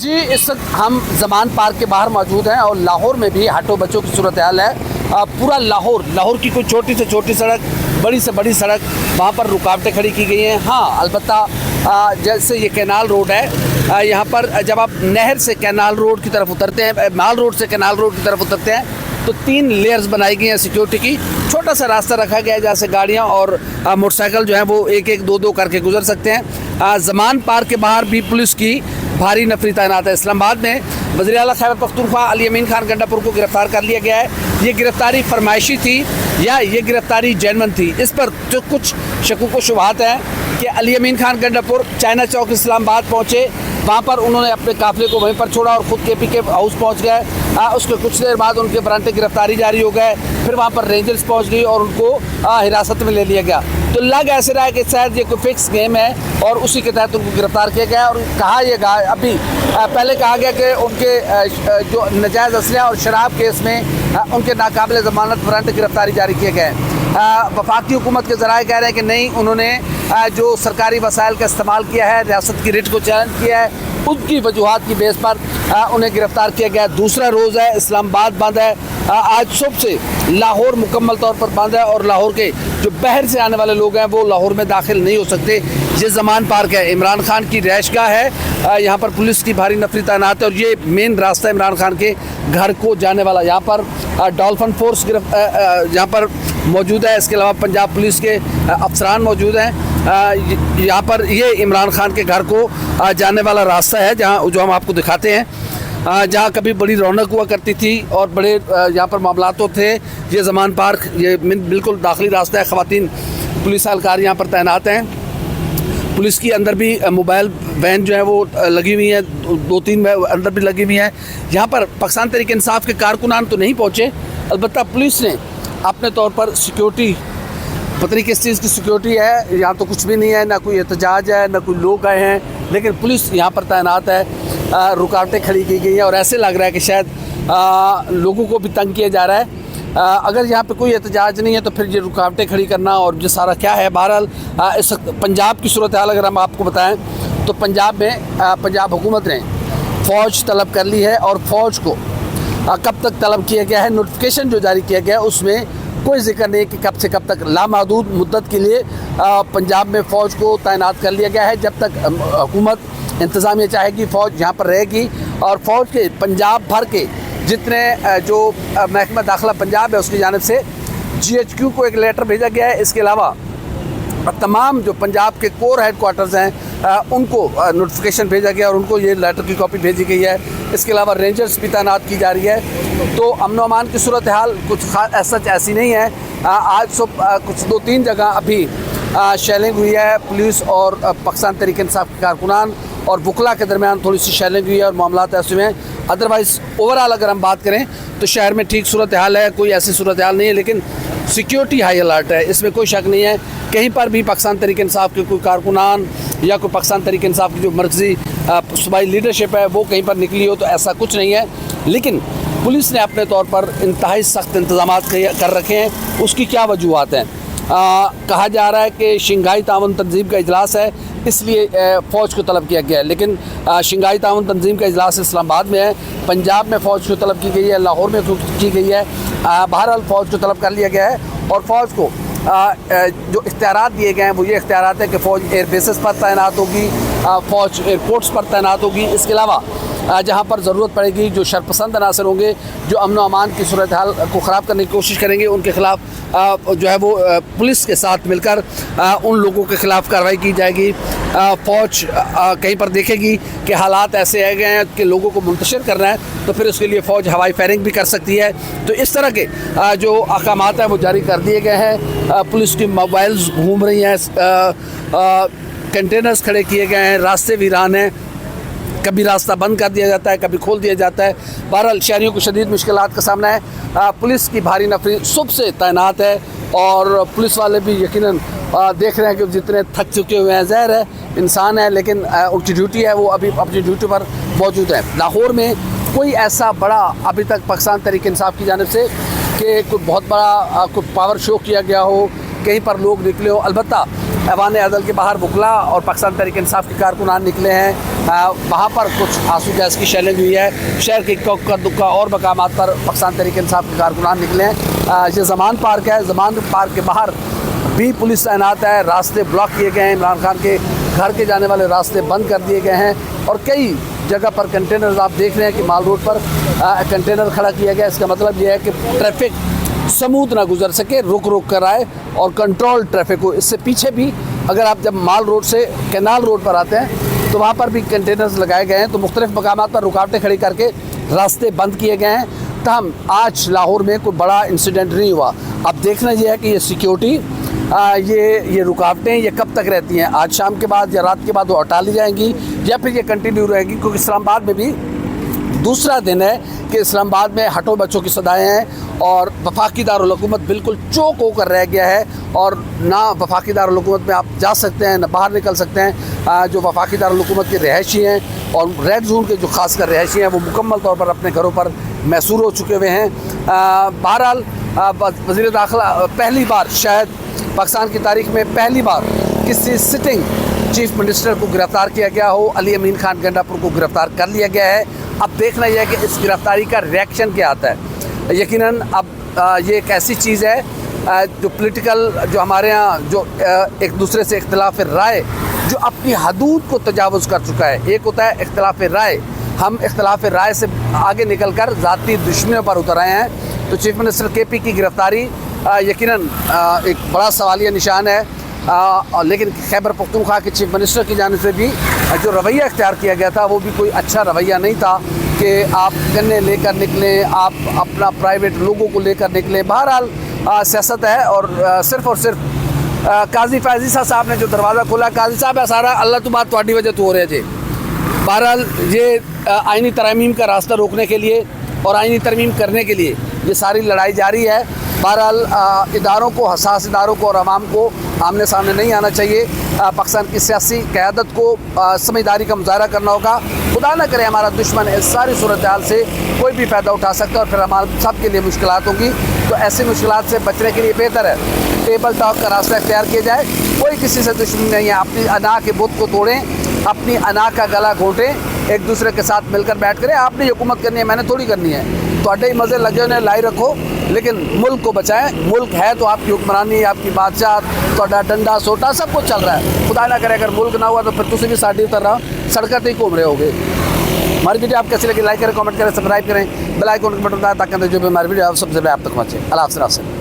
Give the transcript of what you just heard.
जी, इस वक्त हम ज़मान पार्क के बाहर मौजूद हैं और लाहौर में भी हाटों बच्चों की सूरत हाल है। पूरा लाहौर की कोई छोटी से छोटी सड़क, बड़ी से बड़ी सड़क, वहाँ पर रुकावटें खड़ी की गई हैं। हाँ, अलबत्ता जैसे ये कैनाल रोड है, यहाँ पर जब आप नहर से कैनाल रोड की तरफ उतरते हैं, माल रोड से कैनाल रोड की तरफ उतरते हैं, तो 3 लेयर्स बनाई गई हैं सिक्योरिटी की। छोटा सा रास्ता रखा गया है जहाँ से गाड़ियाँ और मोटरसाइकिल जो हैं वो एक एक दो दो करके गुजर सकते हैं। ज़मान पार्क के बाहर भी पुलिस की भारी नफरी तैनात है। इस्लामाबाद में वज़ीर आला खैबर पख्तूनख्वा अली अमीन खान गंडापुर को गिरफ्तार कर लिया गया है। ये गिरफ्तारी फरमाइशी थी या ये गिरफ्तारी जेन्युइन थी, इस पर जो कुछ शकूक व शुबहात हैं कि अली अमीन खान गंडापुर चाइना चौक इस्लामाबाद पहुँचे, वहाँ पर उन्होंने अपने काफिले को वहीं पर छोड़ा और ख़ुद KP के हाउस पहुँच गए। उसके कुछ देर बाद उनके बरामदे गिरफ्तारी जारी हो गए। फिर वहाँ पर रेंजर्स पहुँच गई और उनको हिरासत में ले लिया गया। तो लग ऐसे रहा है कि शायद ये कोई फिक्स गेम है और उसी के तहत उनको गिरफ्तार किया गया। और कहा यह गया अभी पहले कहा गया कि उनके जो नाजायज़ असलहा और शराब केस में उनके नाकाबिल ज़मानत वारंट गिरफ्तारी जारी किए गए। वफाकी हुकूमत के ज़राए कह रहे हैं कि नहीं, उन्होंने जो सरकारी वसाइल का इस्तेमाल किया है, रियासत की रिट को चैलेंज किया है, उनकी वजूहात की बेस पर उन्हें गिरफ्तार किया गया। दूसरा रोज़ है, इस्लामाबाद बंद है। आज सुबह से लाहौर मुकम्मल तौर पर बंद है और लाहौर के जो बाहर से आने वाले लोग हैं वो लाहौर में दाखिल नहीं हो सकते। ये ज़मान पार्क है, इमरान खान की रिहाइशगाह है। यहाँ पर पुलिस की भारी नफरी तैनात है और ये मेन रास्ता है इमरान खान के घर को जाने वाला। यहाँ पर डॉल्फिन फोर्स यहाँ पर मौजूद है। इसके अलावा पंजाब पुलिस के अफसरान मौजूद हैं। यहाँ पर ये इमरान खान के घर को जाने वाला रास्ता है, जहाँ जो हम आपको दिखाते हैं, जहाँ कभी बड़ी रौनक हुआ करती थी और बड़े यहाँ पर मामलात तो थे। ये ज़मान पार्क ये बिल्कुल दाखिली रास्ता है। ख़वातीन पुलिस एहलकार यहाँ पर तैनात हैं। पुलिस की अंदर भी मोबाइल वैन जो है वो लगी हुई है, 2-3 अंदर भी लगी हुई हैं। यहाँ पर पाकिस्तान तहरीक इंसाफ के कारकुनान तो नहीं पहुँचे, अलबत्ता पुलिस ने अपने तौर पर सिक्योरिटी, पता नहीं किस चीज़ की सिक्योरिटी है, यहाँ तो कुछ भी नहीं है, ना कोई एहतजाज है, ना कोई लोग आए हैं, लेकिन पुलिस यहाँ पर तैनात है। रुकावटें खड़ी की गई हैं और ऐसे लग रहा है कि शायद लोगों को भी तंग किया जा रहा है। अगर यहाँ पे कोई एहतजाज नहीं है तो फिर ये रुकावटें खड़ी करना और ये सारा क्या है। बहरहाल इस पंजाब की सूरत हाल अगर हम आपको बताएं तो पंजाब में पंजाब हुकूमत ने फ़ौज तलब कर ली है और फ़ौज को कब तक तलब किया गया है, नोटिफिकेशन जो जारी किया गया है उसमें कोई जिक्र नहीं कि कब से कब तक, लामहदूद मुद्दत के लिए पंजाब में फ़ौज को तैनात कर लिया गया है। जब तक हुकूमत इंतज़ामिया चाहेगी फ़ौज यहाँ पर रहेगी और फ़ौज के पंजाब भर के जितने जो महकमा दाखिला पंजाब है उसकी जानिब से GHQ को एक लेटर भेजा गया है। इसके अलावा तमाम जो पंजाब के कोर हेड क्वार्टर्स हैं उनको नोटिफिकेशन भेजा गया और उनको ये लेटर की कॉपी भेजी गई है। इसके अलावा रेंजर्स भी तैनात की जा रही है। तो अमन व अमान की सूरत हाल कुछ सच ऐसी नहीं है। आज सुबह कुछ 2-3 जगह अभी शेलिंग हुई है। पुलिस और पाकिस्तान तहरीक इंसाफ के कारकुनान और वकला के दरमियान थोड़ी सी शेलिंग हुई है और मामलात ऐसे में। अदरवाइज़ ओवरऑल अगर हम बात करें तो शहर में ठीक सूरत हाल है, कोई ऐसी सूरत हाल नहीं है, लेकिन सिक्योरिटी हाई अलर्ट है, इसमें कोई शक नहीं है। कहीं पर भी पाकिस्तान तहरीक इंसाफ के कोई कारकुनान या कोई पाकिस्तान तहरीक इंसाफ की जो मरकज़ी सूबाई लीडरशिप है वो कहीं पर निकली हो तो ऐसा कुछ नहीं है। लेकिन पुलिस ने अपने तौर पर इंतहाई सख्त इंतजाम कर रखे हैं। उसकी क्या वजूहत हैं? कहा जा रहा है कि शंघाई ताउन तंजीम का इजलास है, इसलिए फ़ौज को तलब किया गया है। लेकिन शंघाई ताउन तंजीम का इजलास इस्लामाबाद में है, पंजाब में फ़ौज को तलब की गई है, लाहौर में की गई है। बहरहाल फ़ौज को तलब कर लिया गया है और फ़ौज को जो इख्तियारात दिए गए हैं वो ये इख्तियारात है कि फ़ौज एयर बेसिस पर तैनात होगी, फ़ौज एयरपोर्ट्स पर तैनात होगी। इसके अलावा जहाँ पर ज़रूरत पड़ेगी जो शरपसंद अनासर होंगे, जो अमन व अमान की सूरत हाल को ख़राब करने की कोशिश करेंगे, उनके ख़िलाफ़ जो है वो पुलिस के साथ मिलकर उन लोगों के ख़िलाफ़ कार्रवाई की जाएगी। फ़ौज कहीं पर देखेगी कि हालात ऐसे आ गए हैं कि लोगों को मुंतशिर करना है तो फिर उसके लिए फ़ौज हवाई फायरिंग भी कर सकती है। तो इस तरह के जो अहकामात हैं वो जारी कर दिए गए हैं। पुलिस की मोबाइल्स घूम रही हैं, कंटेनर्स खड़े किए गए हैं, रास्ते वीरान हैं, कभी रास्ता बंद कर दिया जाता है, कभी खोल दिया जाता है। बहरहाल शहरियों को शदीद मुश्किलात का सामना है। पुलिस की भारी नफरी सुबह से तैनात है और पुलिस वाले भी यकीनन देख रहे हैं कि जितने थक चुके हुए हैं, ज़ाहिर है इंसान है, लेकिन उनकी ड्यूटी है, वो अभी अपनी ड्यूटी पर मौजूद है। लाहौर में कोई ऐसा बड़ा अभी तक पाकिस्तान तहरीक इंसाफ की जानिब से कि कोई बहुत बड़ा कोई पावर शो किया गया हो कहीं पर लोग निकले हो। अलबत्ता ऐवान अदल के बाहर वकला और पाकिस्तान तहरीक इंसाफ के कारकुनान निकले हैं। वहाँ पर कुछ आंसू गैस की शेलिंग हुई है। शहर के इक्का दुक्का और मकामात पर पाकिस्तान तहरीक इंसाफ के कारकुनान निकले हैं। ये ज़मान पार्क है। ज़मान पार्क के बाहर भी पुलिस तैनात है। रास्ते ब्लॉक किए गए हैं। इमरान खान के घर के जाने वाले रास्ते बंद कर दिए गए हैं और कई जगह पर कंटेनर आप देख रहे हैं कि माल रोड पर कंटेनर खड़ा किया गया। इसका मतलब ये है कि ट्रैफिक स्मूथ ना गुजर सके, रुक कर आए और कंट्रोल ट्रैफिक हो। इससे पीछे भी अगर आप जब माल रोड से कैनाल रोड पर आते हैं तो वहाँ पर भी कंटेनर्स लगाए गए हैं। तो मुख्तलिफ मकामात पर रुकावटें खड़ी करके रास्ते बंद किए गए हैं। तहम आज लाहौर में कोई बड़ा इंसिडेंट नहीं हुआ। अब देखना यह है कि ये सिक्योरिटी ये रुकावटें ये कब तक रहती हैं। आज शाम के बाद या रात के बाद वो हटा ली जाएंगी या फिर ये कंटिन्यू रहेगी, क्योंकि इस्लामाबाद में भी दूसरा दिन है कि इस्लामाबाद में हटो बच्चों की सदाएँ हैं और वफाकी दारुल हुकूमत बिल्कुल चौक होकर रह गया है और ना वफाकी दारुल हुकूमत में आप जा सकते हैं ना बाहर निकल सकते हैं। जो वफाकी दारुल हुकूमत के रहायशी हैं और रेड जोन के जो खासकर रहायशी हैं वो मुकम्मल तौर पर अपने घरों पर मैसूर हो चुके हुए हैं। बहरहाल वज़ीर दाखिला पहली बार शायद पाकिस्तान की तारीख में पहली बार किसी सिटिंग चीफ मिनिस्टर को गिरफ़्तार किया गया हो। अली अमीन खान गंडापुर को गिरफ़्तार कर लिया गया है। अब देखना यह है कि इस गिरफ़्तारी का रिएक्शन क्या आता है। यकीनन अब ये एक ऐसी चीज़ है जो पॉलिटिकल जो हमारे यहाँ जो एक दूसरे से इख्तिलाफ राय जो अपनी हदूद को तजावुज़ कर चुका है। एक होता है इख्तिलाफ राय, हम इख्तिलाफ राय से आगे निकल कर ज़ाती दुश्मनियों पर उतर आए हैं। तो चीफ मिनिस्टर KP की गिरफ़्तारी यकीनन एक बड़ा सवालिया निशान है। लेकिन खैबर पख्तूनख्वा के चीफ मिनिस्टर की जानिब से भी जो रवैया इख्तियार किया गया था वो भी कोई अच्छा रवैया नहीं था कि आप गन्ने लेकर निकलें, आप अपना प्राइवेट लोगों को लेकर निकलें। बहरहाल सियासत है और सिर्फ काजी फैज़ी साहब ने जो दरवाज़ा खोला, काजी साहब है सारा अल्लाह तो बात थोड़ी वजह तो हो रही है जी। बहरहाल ये आइनी तरमीम का रास्ता रोकने के लिए और आइनी तरमीम करने के लिए ये सारी लड़ाई जारी है। बहरहाल इदारों को, हसास इदारों को और आवाम को आमने सामने नहीं आना चाहिए। पाकिस्तान की सियासी क़यादत को समझदारी का मुजाहरा करना होगा। खुदा न करे हमारा दुश्मन इस सारी सूरत हाल से कोई भी फ़ायदा उठा सकता है और फिर हमारे सब के लिए मुश्किलात होंगी। तो ऐसी मुश्किलात से बचने के लिए बेहतर है टेबल टॉक का रास्ता इख्तियार किया जाए। कोई किसी से दुश्मनी नहीं है। अपनी अना के बुत को तोड़ें, अपनी अना का गला घोंटें, एक दूसरे के साथ मिलकर बैठ करें। आपने हुकूमत करनी है, मैंने थोड़ी करनी है। थोड़े ही मज़े लगे उन्हें लाई रखो, लेकिन मुल्क को बचाएं। मुल्क है तो आपकी हुक्मरानी, आपकी बादशाह, थोड़ा डंडा सोटा सब कुछ चल रहा है। खुदा ना करे अगर मुल्क ना हुआ तो फिर तुम भी साड़ी उतर रहा सड़क ही घूम रहे होगे। हमारी वीडियो आप कैसी लगी लाइक करें, कमेंट करें, सब्सक्राइब करें, बेल आइकन का बटन दबाएं ताकि जो भी हमारी वीडियो आप सबसे पहले आप तक पहुँचे। अल्लाह हाफ़िज़।